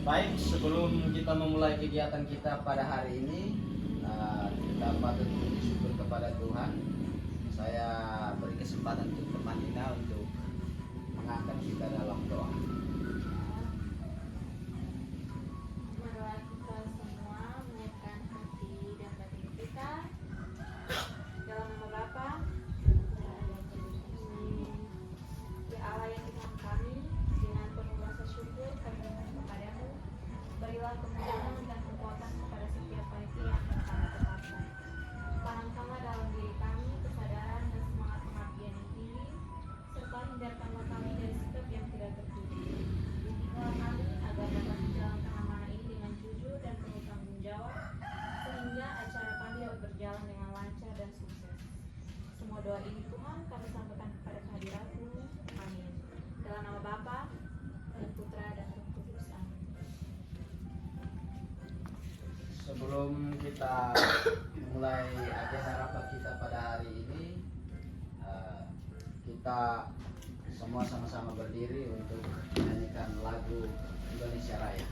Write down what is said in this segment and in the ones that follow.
Baik, sebelum kita memulai kegiatan kita pada hari ini, kita patut bersyukur kepada Tuhan. Saya beri kesempatan untuk teman Ina untuk mengangkat kita dalam doa. Marilah kita semua menyiapkan hati dan batin kita dalam nama Bapa dan Putra dan Roh Kudus. Amin. Ya Allah yang Tuhan kami, dengan penuh rasa syukur kami mohon kepadamu, berilah kemudahan dan kekuatan kepada setiap panitia yang akan kami tetapkan. Tanamkanlah dalam diri kami kesadaran dan semangat pengabdian yang tinggi, serta hindarkanlah kami dari sikap yang tidak terpuji. Bimbinglah kami agar dapat menjalankan amanah ini dengan jujur dan penuh tanggung jawab, sehingga acara kami dapat berjalan dengan lancar dan sukses. Semua doa ini Tuhan kami sampaikan kepada kehadirat-Mu. Amin. Dalam nama Bapa dan Putra dan Roh Kudus. Amin. Sebelum kita mulai agenda rapat kita pada hari ini, kita semua sama-sama berdiri untuk menyanyikan lagu Indonesia Raya.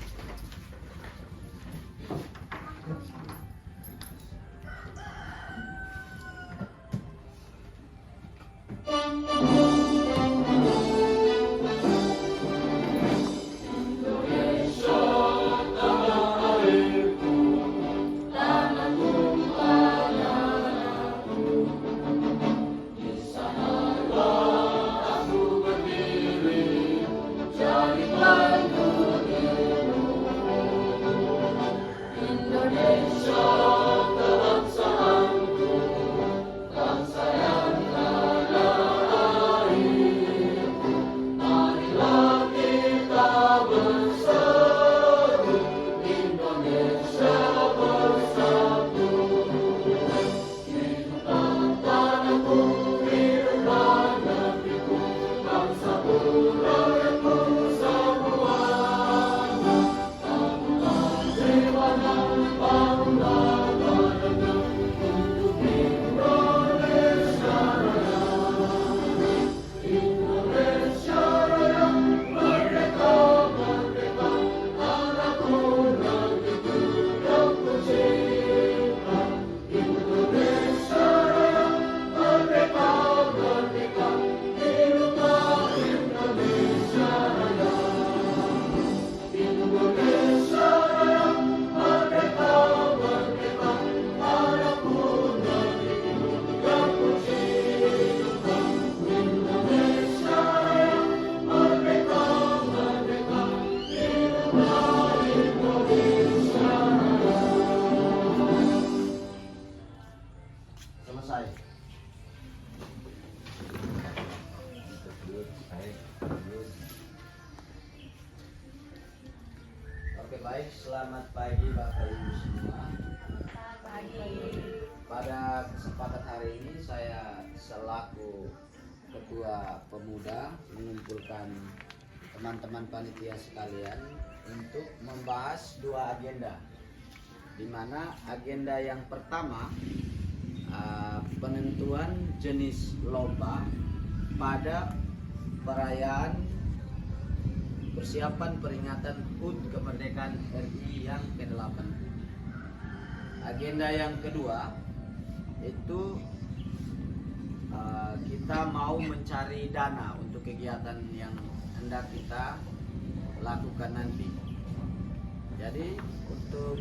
Selesai. Oke, baik, selamat pagi Bapak Ibu semua. Selamat pagi. Pada kesempatan hari ini saya selaku Ketua Pemuda mengumpulkan teman-teman panitia sekalian untuk membahas dua agenda, di mana agenda yang pertama penentuan jenis lomba pada perayaan persiapan peringatan HUT kemerdekaan RI yang ke-80. Agenda yang kedua itu kita mau mencari dana untuk kegiatan yang hendak kita lakukan nanti. Jadi untuk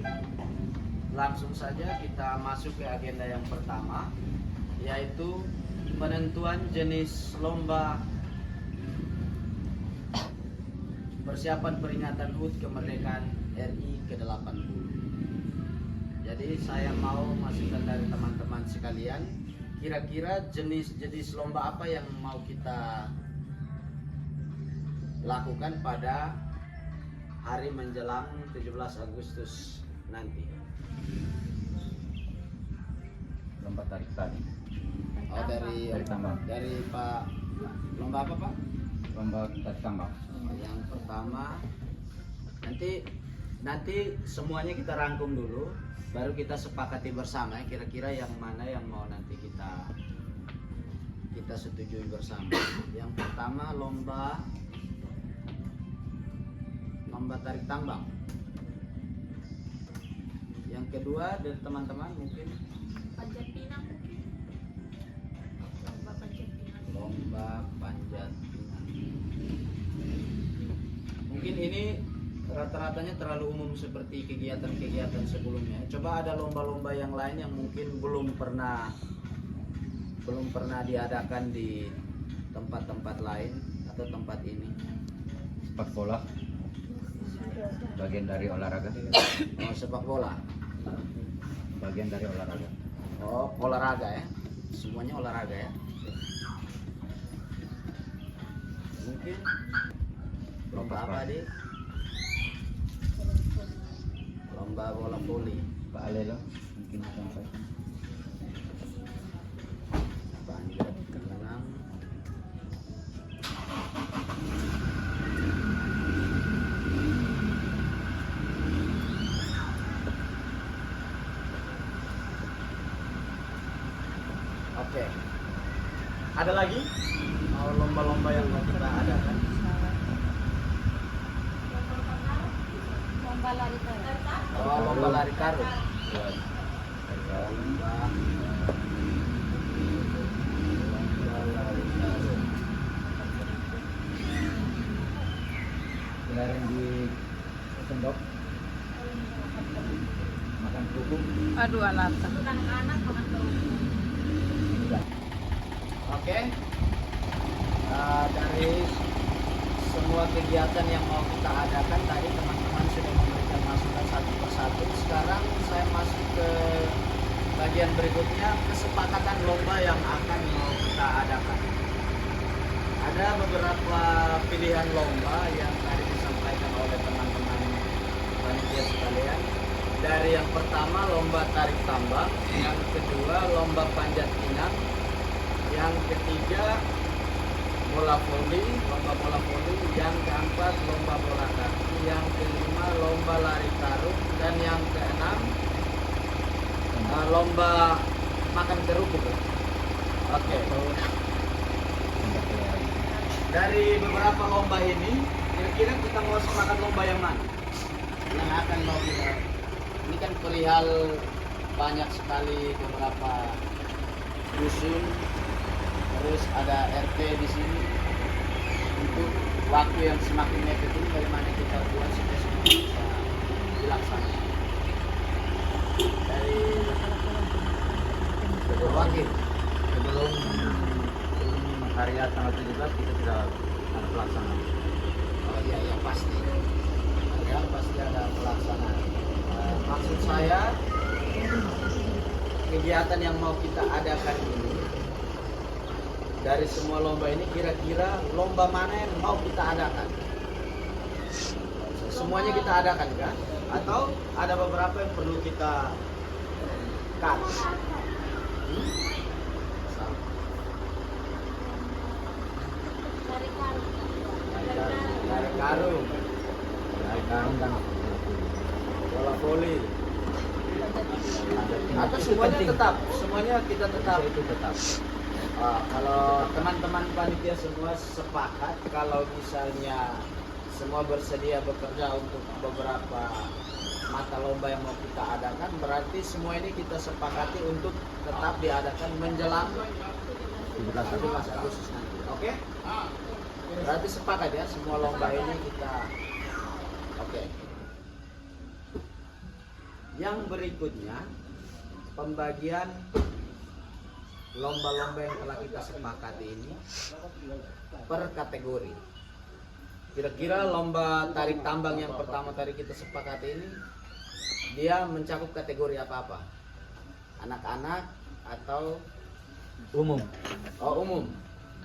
langsung saja kita masuk ke agenda yang pertama, yaitu penentuan jenis lomba persiapan peringatan HUT kemerdekaan RI ke-80. Jadi saya mau masukan dari teman-teman sekalian, kira-kira jenis lomba apa yang mau kita lakukan pada hari menjelang 17 Agustus nanti. Lomba tarik tadi. Oh, dari tambang. Dari Pak, lomba apa Pak? Lomba tarik tambang. Yang pertama, nanti semuanya kita rangkum dulu, baru kita sepakati bersama kira-kira yang mana yang mau nanti kita setujui bersama. Yang pertama lomba lomba tarik tambang. Yang kedua dari teman-teman mungkin Panjat pinang mungkin. Lomba panjat pinang. lomba panjat pinang. Mungkin ini rata-ratanya terlalu umum seperti kegiatan-kegiatan sebelumnya. Coba ada lomba-lomba yang lain yang mungkin belum pernah diadakan di tempat-tempat lain atau tempat ini. Sepak bola, bagian dari olahraga. Oh, sepak bola. Bagian dari olahraga. Oh, olahraga ya. Semuanya olahraga ya. Mungkin lomba apa, Dik? Lomba bola voli. Pak Alelo mungkin disampaikan. Panjat pinang. Oke. Ada lagi? Oh, lomba-lomba yang mau kita adakan. Lomba lari karung. Oh, lomba lari karung. Ya. Lomba lari karung. Kemarin di Sendok makan kerupuk. Aduh, alatan. Anak-anak makan kerupuk. Oke. Dari semua kegiatan yang mau kita adakan tadi teman-teman sudah memberikan masukan satu persatu. Sekarang saya masuk ke bagian berikutnya, kesepakatan lomba yang akan mau kita adakan. Ada beberapa pilihan lomba yang tadi disampaikan oleh teman-teman panitia sekalian. Dari yang pertama lomba tarik tambang, yang kedua lomba panjat pinang, yang ketiga bola voli, lomba bola voli, yang keempat lomba bola kaki, yang kelima lomba lari karung, dan yang keenam lomba makan kerupuk. Oke. Dari beberapa lomba ini, kira-kira kita mau sepakat lomba yang mana? Yang akan mau kita. Ini kan perihal banyak sekali beberapa dusun, terus ada RT di sini. Untuk waktu yang semakin mepet ini bagaimana kita buat supaya semua bisa dilaksanakan. Dari wakil Sebelum hari tanggal 17 kita sudah ada pelaksanaan. oh iya yang pasti ya pasti ada pelaksanaan. Maksud saya kegiatan yang mau kita adakan ini dari semua lomba ini kira-kira lomba mana yang mau kita adakan? Semuanya kita adakan kan? Atau ada beberapa yang perlu kita cut? Lari karung. Lari karung, Hari karung kan bola voli, atau semuanya tetap? Semuanya kita tetap. itu tetap. Kalau teman-teman panitia semua sepakat kalau misalnya semua bersedia bekerja untuk beberapa mata lomba yang mau kita adakan, berarti semua ini kita sepakati untuk tetap diadakan menjelang 17 Agustus nanti. Oke? Berarti sepakat ya semua lomba ini kita. Oke. Yang berikutnya pembagian lomba-lomba yang telah kita sepakati ini per kategori. Kira-kira lomba tarik tambang yang pertama tadi kita sepakati ini dia mencakup kategori apa-apa? Anak-anak atau Umum. oh umum?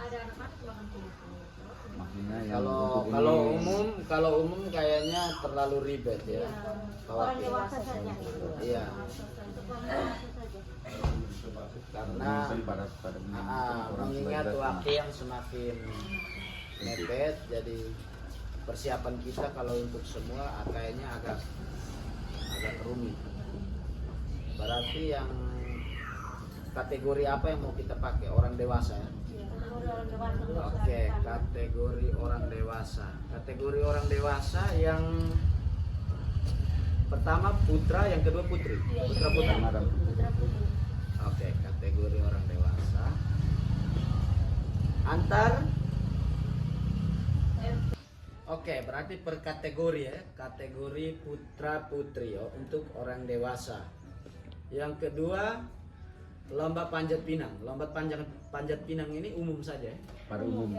Ada anak-anak makan kerupuk. Maksudnya yang Kalau untuk ini kalau umum kayaknya terlalu ribet ya. Orang dewasa saja. Iya. Untuk orang dewasa saja. Karena pada mengingat waktu yang semakin mepet, jadi persiapan kita kalau untuk semua kayaknya agak rumit. Berarti yang kategori apa yang mau kita pakai? Orang dewasa ya? Oke, kategori orang dewasa. Kategori orang dewasa yang pertama putra, yang kedua putri. Putra putri. Sama dan Oke, kategori orang dewasa. Antar. Oke, berarti per kategori ya. Kategori putra putri ya, untuk orang dewasa. Yang kedua, lomba panjat pinang. Lomba panjat pinang ini umum saja ya. pada umum.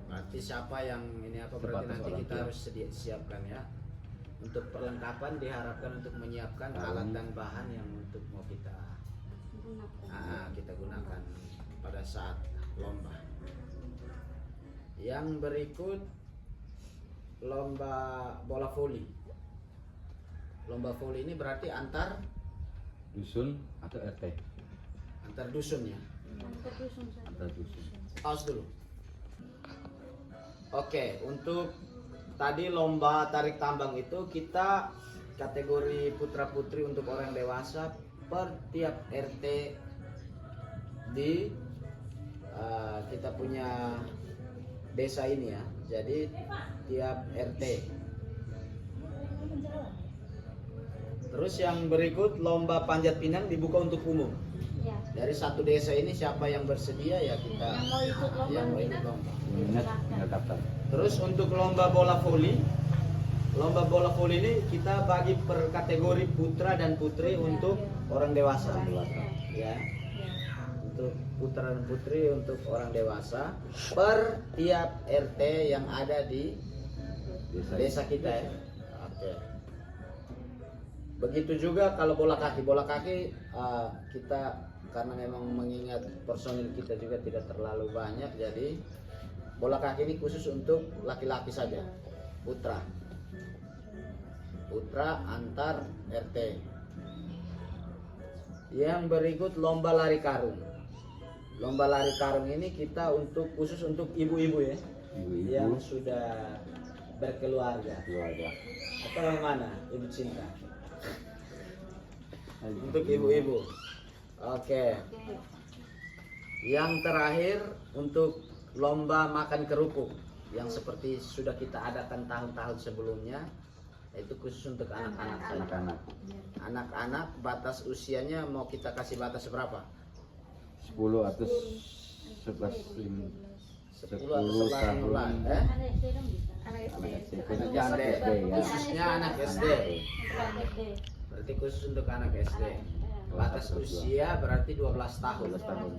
Berarti siapa yang ini apa berarti Sebatas nanti orang kita tua. harus siapkan ya. Untuk perlengkapan diharapkan untuk menyiapkan alat dan bahan yang untuk mau kita gunakan pada saat lomba. Yang berikut lomba bola voli. Lomba voli ini berarti antar Dusun atau RT? dusun ya. Antar dusun. Pause dulu. Oke, untuk tadi lomba tarik tambang itu kita kategori putra putri untuk orang dewasa per tiap RT di kita punya desa ini ya. Jadi tiap RT. Terus yang berikut lomba panjat pinang dibuka untuk umum. Dari satu desa ini siapa yang bersedia ya kita yang mau ikut lomba. Ingat, tinggal daftar. Terus untuk lomba bola voli ini kita bagi per kategori putra dan putri untuk orang dewasa. Ya. Untuk putra dan putri untuk orang dewasa per tiap RT yang ada di desa kita ya. Oke. Begitu juga kalau bola kaki kita karena memang mengingat personil kita juga tidak terlalu banyak, jadi bola kaki ini khusus untuk laki-laki saja, putra antar RT. Yang berikut lomba lari karung. Lomba lari karung ini kita khusus untuk ibu-ibu ya, yang sudah berkeluarga. Keluarga. Atau yang mana, Ibu Cinta? Untuk ibu-ibu. Oke. Yang terakhir untuk lomba makan kerupuk yang seperti sudah kita adakan tahun-tahun sebelumnya, itu khusus untuk anak-anak saja. Anak-anak batas usianya mau kita kasih batas berapa? 10 atau 11 10 atau 11 tahun. Anak SD ya. Khususnya anak SD. Berarti khusus untuk anak SD. Batas usia berarti 12 tahun. 12 tahun.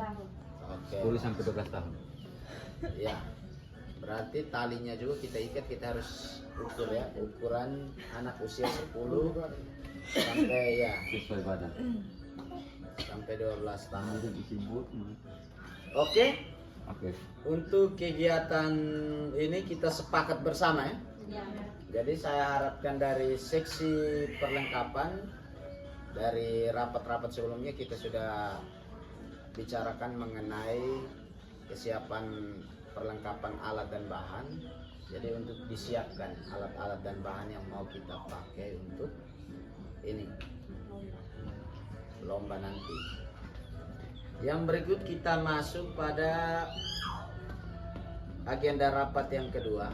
Oke. 10 sampai 12 tahun. Ya. Berarti talinya juga kita ikat, kita harus ukur ya, ukuran anak usia 10 sampai ya Sesuai badan. sampai 12 tahun. Disebut. Oke. Oke. Untuk kegiatan ini kita sepakat bersama ya. Jadi saya harapkan dari seksi perlengkapan, dari rapat-rapat sebelumnya kita sudah bicarakan mengenai kesiapan perlengkapan alat dan bahan. Jadi untuk disiapkan alat-alat dan bahan yang mau kita pakai untuk ini lomba nanti. Yang berikut kita masuk pada agenda rapat yang kedua.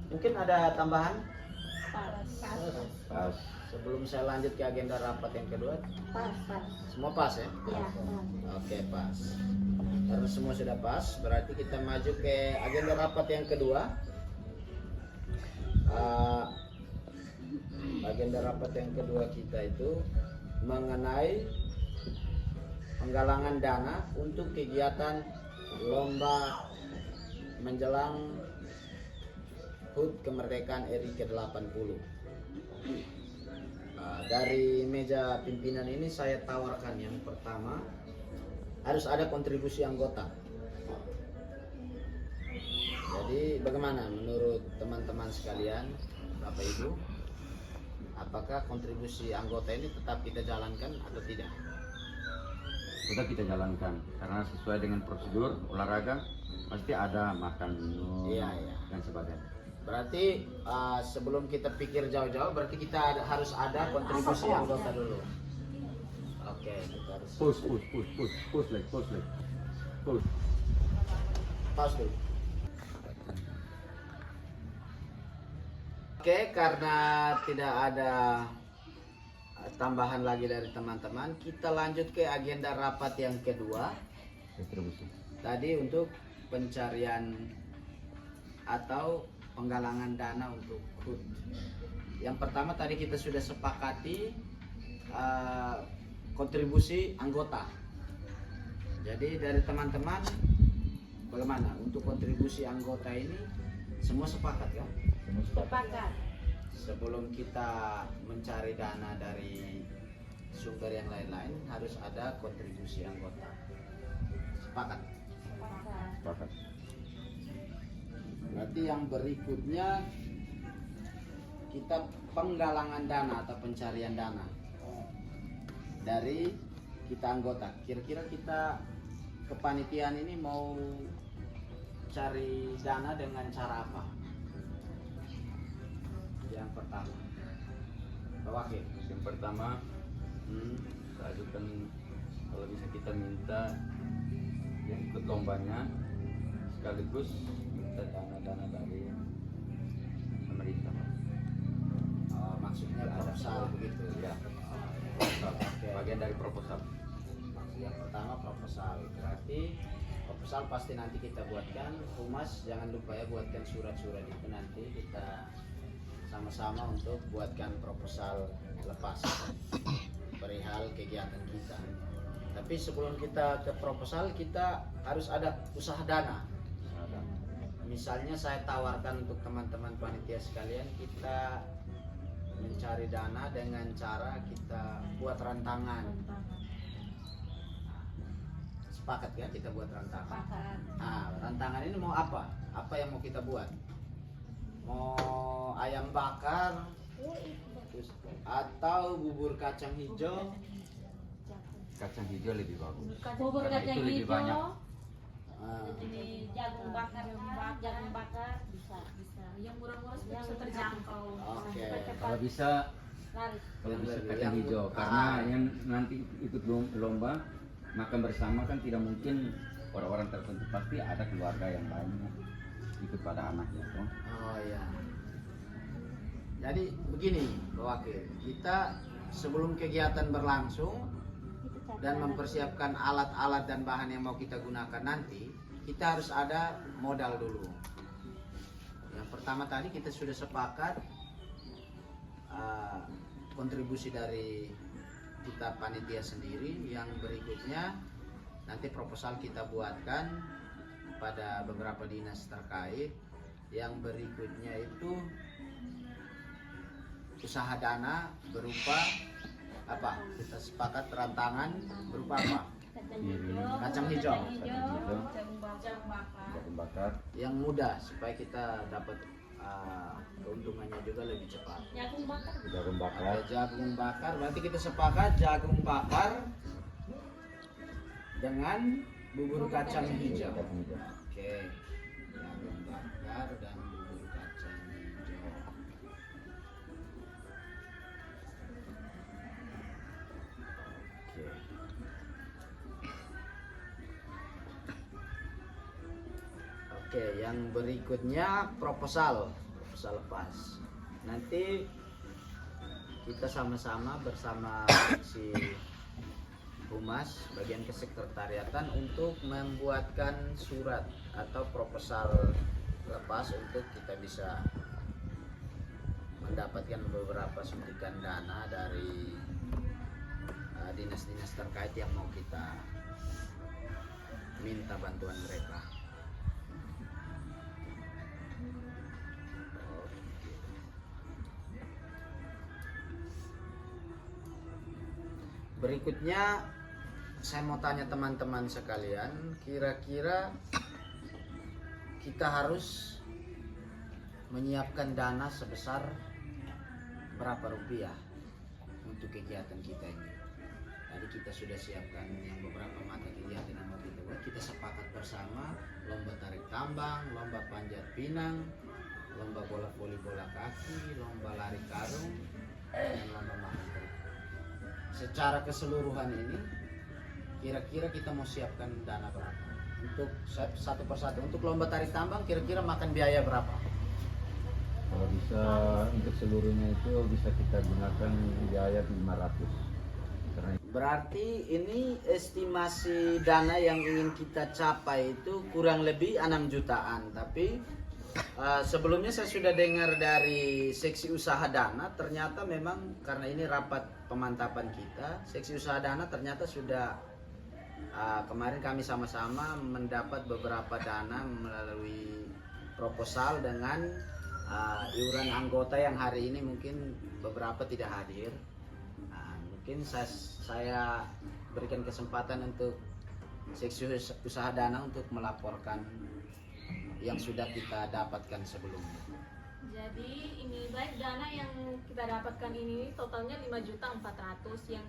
Mungkin ada tambahan? Pas. Sebelum saya lanjut ke agenda rapat yang kedua, semua pas ya? Oke, pas. Karena semua sudah pas, berarti kita maju ke agenda rapat yang kedua. Agenda rapat yang kedua kita itu mengenai penggalangan dana untuk kegiatan lomba menjelang HUT kemerdekaan RI ke-80. Dari meja pimpinan ini saya tawarkan yang pertama harus ada kontribusi anggota. Jadi bagaimana menurut teman-teman sekalian, Bapak Ibu, apakah kontribusi anggota ini tetap kita jalankan atau tidak? Sudah kita jalankan karena sesuai dengan prosedur olahraga pasti ada makan minum Iya. dan sebagainya. Berarti sebelum kita pikir jauh-jauh, berarti kita harus ada kontribusi anggota dulu. Oke, kita harus Push leg. Pause dulu. Oke, karena tidak ada tambahan lagi dari teman-teman, kita lanjut ke agenda rapat yang kedua. Distribusi. Tadi untuk pencarian atau penggalangan dana untuk HUT. Yang pertama tadi kita sudah sepakati kontribusi anggota. Jadi dari teman-teman bagaimana untuk kontribusi anggota ini, semua sepakat kan? Sepakat. Sebelum kita mencari dana dari sumber yang lain-lain harus ada kontribusi anggota. Sepakat? Sepakat. Berarti yang berikutnya kita penggalangan dana atau pencarian dana dari kita anggota. Kira-kira kita kepanitiaan ini mau cari dana dengan cara apa? Yang pertama, Pak Wakil. Yang pertama, saya ajukan kalau bisa kita minta yang ikut lombanya sekaligus minta dana-dana dari pemerintah. Maksudnya proposal begitu Ya, Oke. bagian dari proposal. Yang pertama proposal, berarti proposal pasti nanti kita buatkan. Humas jangan lupa ya buatkan surat-surat itu, nanti kita sama-sama untuk buatkan proposal lepas perihal kegiatan kita. Tapi sebelum kita ke proposal, kita harus ada usaha dana. Misalnya saya tawarkan untuk teman-teman panitia sekalian, kita mencari dana dengan cara kita buat rantangan. Sepakat ya kita buat rantangan. Nah, rantangan ini mau apa? Apa yang mau kita buat? Mau ayam bakar atau bubur kacang hijau? Kacang hijau lebih bagus. Bubur Karena kacang itu lebih hijau. banyak. Ini jagung bakar bisa. Yang murah-murah supaya bisa terjangkau. Oke. Kalau bisa Laris. kacang hijau, karena yang nanti ikut lomba makan bersama kan tidak mungkin orang-orang tertentu, pasti ada keluarga yang lainnya ikut pada anaknya toh. Oh ya. Jadi begini, Pak Wakil, kita sebelum kegiatan berlangsung dan mempersiapkan alat-alat dan bahan yang mau kita gunakan nanti, kita harus ada modal dulu. Yang pertama tadi kita sudah sepakat kontribusi dari kita panitia sendiri. Yang berikutnya nanti proposal kita buatkan pada beberapa dinas terkait. Yang berikutnya itu usaha dana berupa apa? Kita sepakat rantangan berupa apa? Kacang hijau. Jagung bakar. Yang mudah supaya kita dapat keuntungannya juga lebih cepat. Jagung bakar. Jagung bakar. Ada jagung bakar, berarti kita sepakat jagung bakar dengan bubur kacang hijau. Kacang hijau. Oke, jagung bakar dan bubur kacang hijau. Oke. Oke, yang berikutnya proposal lepas. Nanti kita sama-sama bersama si Humas bagian kesekretariatan untuk membuatkan surat atau proposal lepas untuk kita bisa mendapatkan beberapa suntikan dana dari dinas-dinas terkait yang mau kita minta bantuan mereka. Berikutnya saya mau tanya teman-teman sekalian, kira-kira kita harus menyiapkan dana sebesar berapa rupiah untuk kegiatan kita ini. Tadi kita sudah siapkan yang beberapa mata kegiatan yang mau kita buat. Kita sepakat bersama lomba tarik tambang, lomba panjat pinang, lomba bola voli bola kaki, lomba lari karung, dan lomba makan kerupuk. Secara keseluruhan ini kira-kira kita mau siapkan dana berapa? untuk satu persatu. Untuk lomba tarik tambang kira-kira makan biaya berapa? Kalau bisa untuk seluruhnya itu bisa kita gunakan biaya 500. Karena Berarti ini estimasi dana yang ingin kita capai itu kurang lebih 6 jutaan. Tapi sebelumnya saya sudah dengar dari seksi usaha dana, ternyata memang karena ini rapat pemantapan kita, seksi usaha dana ternyata sudah kemarin kami sama-sama mendapat beberapa dana melalui proposal dengan iuran anggota yang hari ini mungkin beberapa tidak hadir. Mungkin saya berikan kesempatan untuk seksi usaha dana untuk melaporkan yang sudah kita dapatkan sebelumnya. Jadi ini baik dana yang kita dapatkan ini totalnya 5.400.000 yang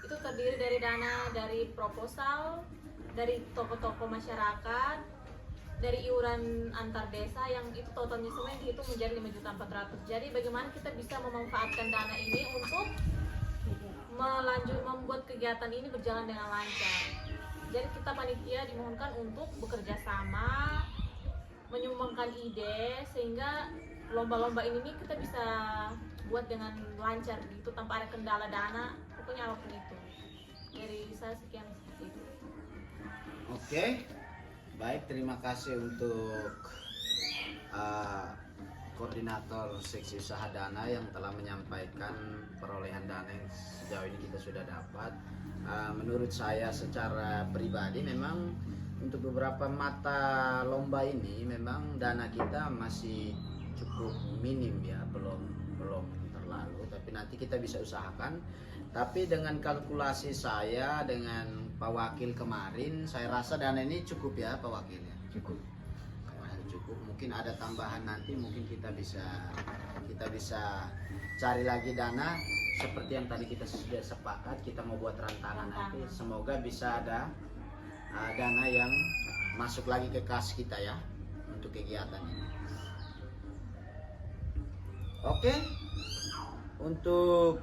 itu terdiri dari dana dari proposal, dari toko-toko masyarakat, dari iuran antar desa yang itu totalnya semua dihitung menjadi 5.400.000. Jadi bagaimana kita bisa memanfaatkan dana ini untuk membuat kegiatan ini berjalan dengan lancar. Jadi kita panitia dimohonkan untuk bekerja sama, menyumbangkan ide sehingga lomba-lomba ini nih kita bisa buat dengan lancar gitu tanpa ada kendala dana, pokoknya apapun itu. Dari saya sekian seperti itu. Oke, baik, terima kasih untuk koordinator seksi usaha dana yang telah menyampaikan perolehan dana yang sejauh ini kita sudah dapat. Menurut saya secara pribadi memang untuk beberapa mata lomba ini memang dana kita masih cukup minim ya, belum terlalu, tapi nanti kita bisa usahakan. Tapi dengan kalkulasi saya dengan Pak Wakil kemarin, saya rasa dana ini cukup ya Pak Wakil ya. cukup. Cukup, mungkin ada tambahan nanti, mungkin kita bisa cari lagi dana seperti yang tadi kita sudah sepakat, kita mau buat rantangan nanti, semoga bisa ada dana yang masuk lagi ke kas kita ya untuk kegiatan ini. Oke, untuk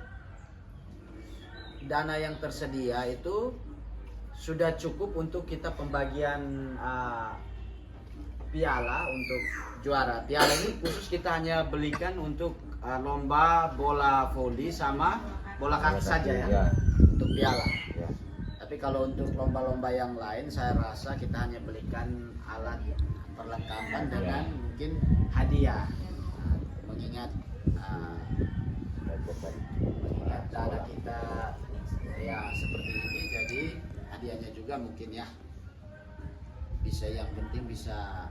dana yang tersedia itu sudah cukup untuk kita pembagian piala untuk juara. Piala ini khusus kita hanya belikan untuk lomba bola voli sama bola kaki saja ya, untuk piala. Ya. Tapi kalau untuk lomba-lomba yang lain saya rasa kita hanya belikan alat perlengkapan dengan mungkin hadiah. Mengingat dana kita ya seperti ini, jadi hadiahnya juga mungkin ya bisa, yang penting bisa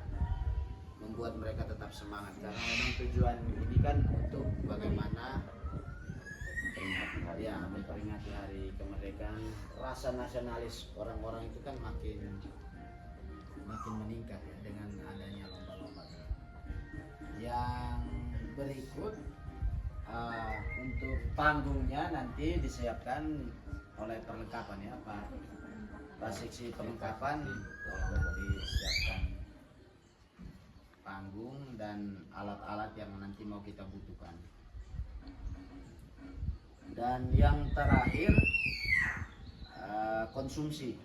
membuat mereka tetap semangat, karena memang tujuan ini kan untuk bagaimana ya memperingati hari kemerdekaan. Rasa nasionalis orang-orang itu kan makin meningkat ya dengan adanya lomba-lomba. Yang berikut untuk panggungnya nanti disiapkan oleh perlengkapan ya Pak Seksi perlengkapan, tolong disiapkan panggung dan alat-alat yang nanti mau kita butuhkan. Dan yang terakhir konsumsi.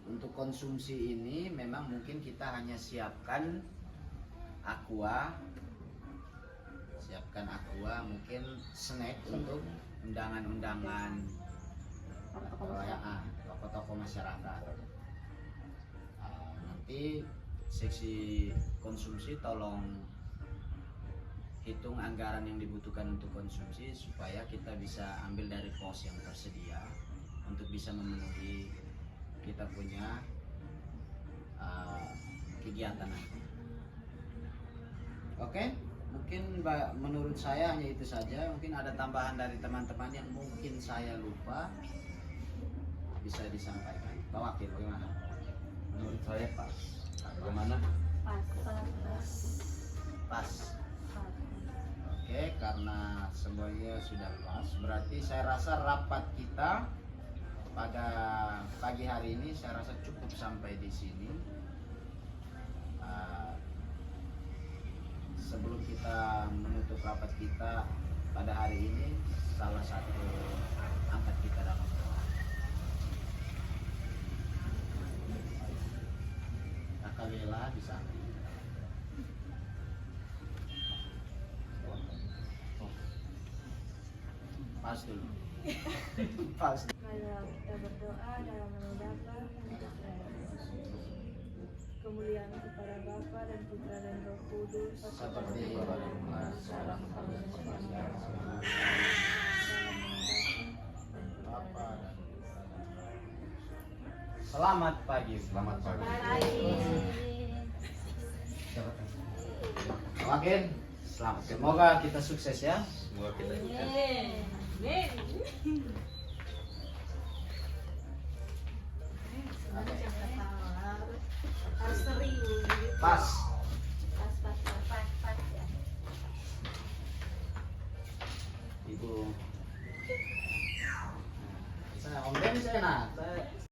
Untuk konsumsi ini memang mungkin kita hanya siapkan aqua, mungkin snack untuk undangan-undangan toko-toko masyarakat. Nanti seksi konsumsi tolong hitung anggaran yang dibutuhkan untuk konsumsi supaya kita bisa ambil dari pos yang tersedia untuk bisa memenuhi kita punya kegiatan nanti. Oke, mungkin menurut saya hanya itu saja. Mungkin ada tambahan dari teman-teman yang mungkin saya lupa, bisa disampaikan. Pak Wakil, bagaimana? Menurut saya pas. Bagaimana? Pas. Oke, karena semuanya sudah pas, berarti saya rasa rapat kita pada pagi hari ini saya rasa cukup sampai di sini. Sebelum kita menutup rapat kita pada hari ini, salah satu angkat kita dalam doa. Kagela di sana. Pas dulu. Pas. Marilah kita berdoa dalam nama Bapa dan Putra dan Roh Kudus. Kemuliaan kepada Bapa dan Putra dan Roh Kudus. Seperti pada mula sekarang dan selamanya. Bapa dan Putra dan Roh Kudus. Selamat pagi. Selamat pagi. Makin selamat. Semoga kita sukses ya. Semoga kita Harus serius. Pas.